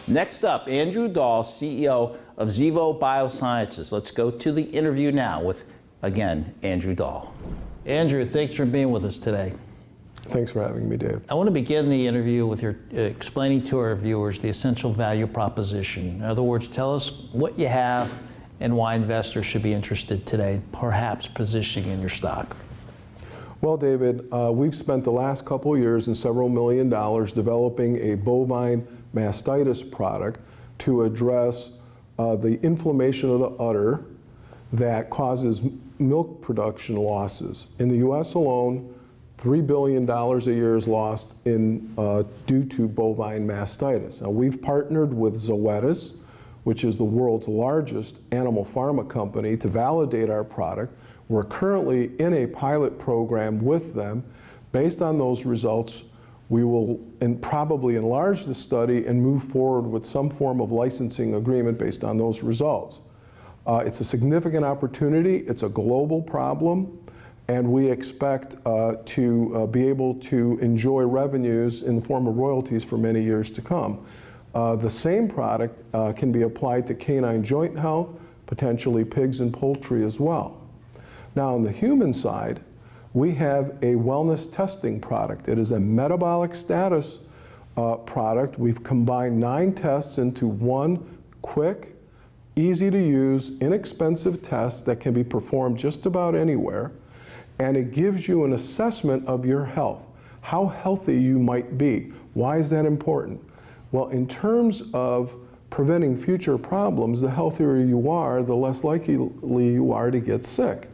Next up, Andrew Dahl, CEO of Xevo Biosciences. Let's go to the interview now with, again, Andrew Dahl. Andrew, thanks for being with us today. Thanks for having me, Dave. I want to begin the interview with your explaining to our viewers the essential value proposition. In other words, tell us what you have and why investors should be interested today, perhaps positioning in your stock. Well, David, we've spent the last couple of years and several $1 million developing a bovine mastitis product to address the inflammation of the udder that causes milk production losses. In the U.S. alone, $3 billion a year is lost due to bovine mastitis. Now, we've partnered with Zoetis, which is the world's largest animal pharma company, to validate our product. We're currently in a pilot program with them. Based on those results, we will probably enlarge the study and move forward with some form of licensing agreement based on those results. It's a significant opportunity. It's a global problem. And we expect to be able to enjoy revenues in the form of royalties for many years to come. The same product can be applied to canine joint health, potentially pigs and poultry as well. Now, on the human side, we have a wellness testing product. It is a metabolic status product. We've combined 9 tests into one quick, easy to use, inexpensive test that can be performed just about anywhere. And it gives you an assessment of your health, how healthy you might be. Why is that important? Well, in terms of preventing future problems, the healthier you are, the less likely you are to get sick.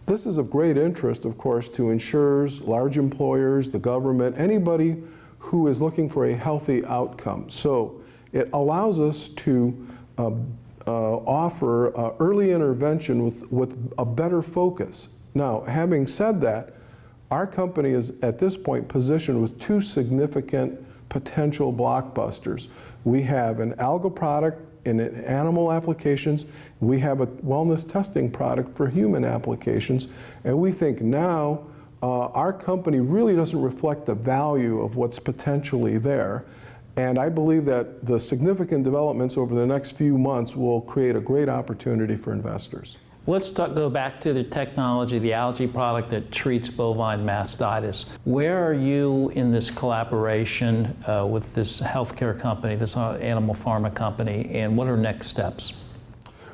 This is of great interest, of course, to insurers, large employers, the government, anybody who is looking for a healthy outcome. So it allows us to offer early intervention with a better focus. Now, having said that, our company is at this point positioned with 2 significant potential blockbusters. We have an alga product in animal applications. We have a wellness testing product for human applications. And we think now our company really doesn't reflect the value of what's potentially there. And I believe that the significant developments over the next few months will create a great opportunity for investors. Let's go back to the technology, the algae product that treats bovine mastitis. Where are you in this collaboration with this healthcare company, this animal pharma company, and what are next steps?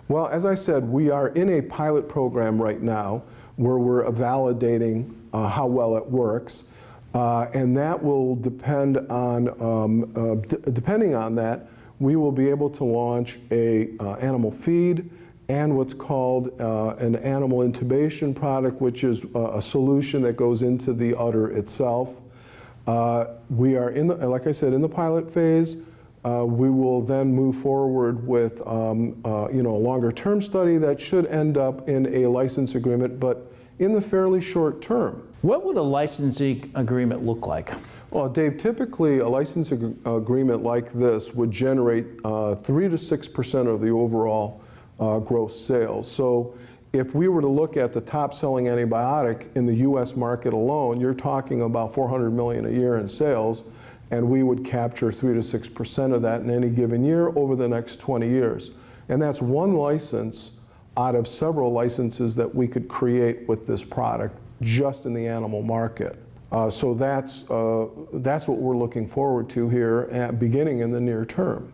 Well, as I said, we are in a pilot program right now where we're validating how well it works. And that will depend on, depending on that, we will be able to launch a animal feed and what's called an animal intubation product, which is a solution that goes into the udder itself. We are, like I said, in the pilot phase. We will then move forward with a longer-term study that should end up in a license agreement, but in the fairly short term. What would a licensing agreement look like? Well, Dave, typically a license agreement like this would generate 3 to 6% of the overall gross sales. So if we were to look at the top selling antibiotic in the US market alone, you're talking about $400 million a year in sales, and we would capture 3 to 6% of that in any given year over the next 20 years. And that's one license out of several licenses that we could create with this product just in the animal market. So that's what we're looking forward to here, beginning in the near term.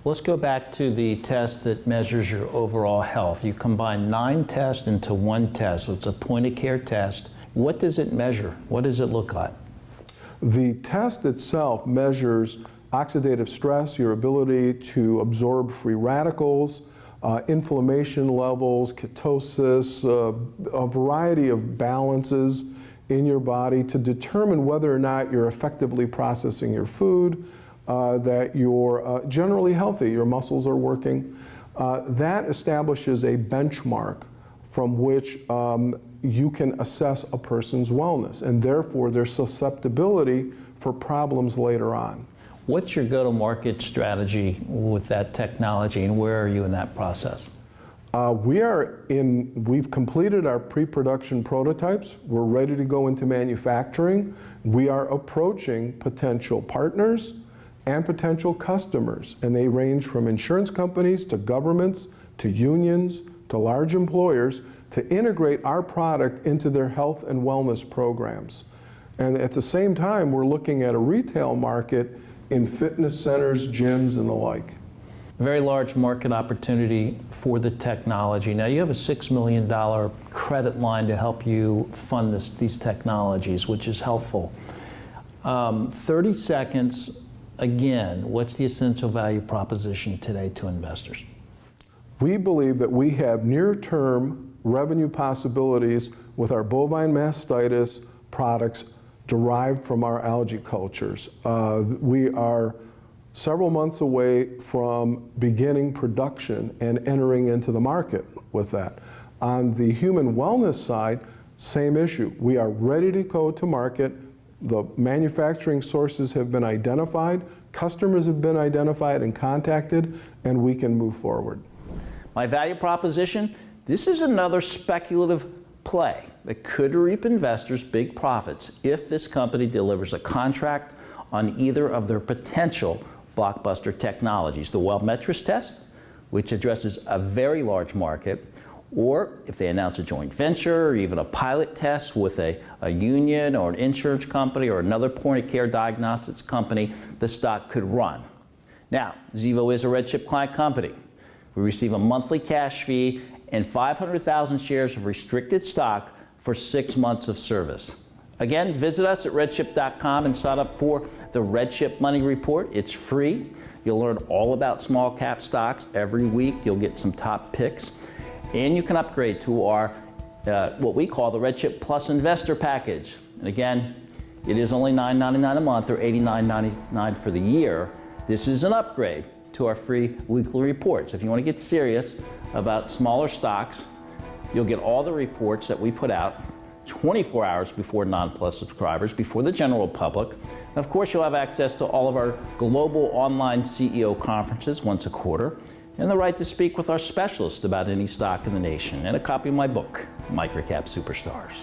Let's go back to the test that measures your overall health. You combine 9 tests into one test. So it's a point-of-care test. What does it measure? What does it look like? The test itself measures oxidative stress, your ability to absorb free radicals, inflammation levels, ketosis, a variety of balances in your body to determine whether or not you're effectively processing your food, that you're generally healthy, your muscles are working. That establishes a benchmark from which you can assess a person's wellness, and therefore their susceptibility for problems later on. What's your go-to-market strategy with that technology, and where are you in that process? We've completed our pre-production prototypes. We're ready to go into manufacturing. We are approaching potential partners and potential customers, and they range from insurance companies to governments to unions to large employers, to integrate our product into their health and wellness programs. And at the same time, we're looking at a retail market in fitness centers, gyms, and the like. A very large market opportunity for the technology. Now, you have a $6 million credit line to help you fund these technologies, which is helpful. 30 seconds, again, what's the essential value proposition today to investors? We believe that we have near-term revenue possibilities with our bovine mastitis products derived from our algae cultures. We are several months away from beginning production and entering into the market with that. On the human wellness side, same issue. We are ready to go to market. The manufacturing sources have been identified, customers have been identified and contacted, and we can move forward. My value proposition, this is another speculative play that could reap investors big profits if this company delivers a contract on either of their potential blockbuster technologies. The Well-Metris test, which addresses a very large market, or if they announce a joint venture or even a pilot test with a union or an insurance company or another point-of-care diagnostics company, the stock could run. Now, Xevo is a RedChip client company. We receive a monthly cash fee and 500,000 shares of restricted stock for 6 months of service. Again, visit us at redchip.com and sign up for the RedChip Money Report. It's free. You'll learn all about small cap stocks. Every week you'll get some top picks. And you can upgrade to our, what we call the RedChip Plus Investor Package. And again, it is only $9.99 a month or $89.99 for the year. This is an upgrade to our free weekly reports. If you want to get serious about smaller stocks, you'll get all the reports that we put out 24 hours before non-plus subscribers, before the general public. And of course, you'll have access to all of our global online CEO conferences once a quarter, and the right to speak with our specialists about any stock in the nation, and a copy of my book, Microcap Superstars.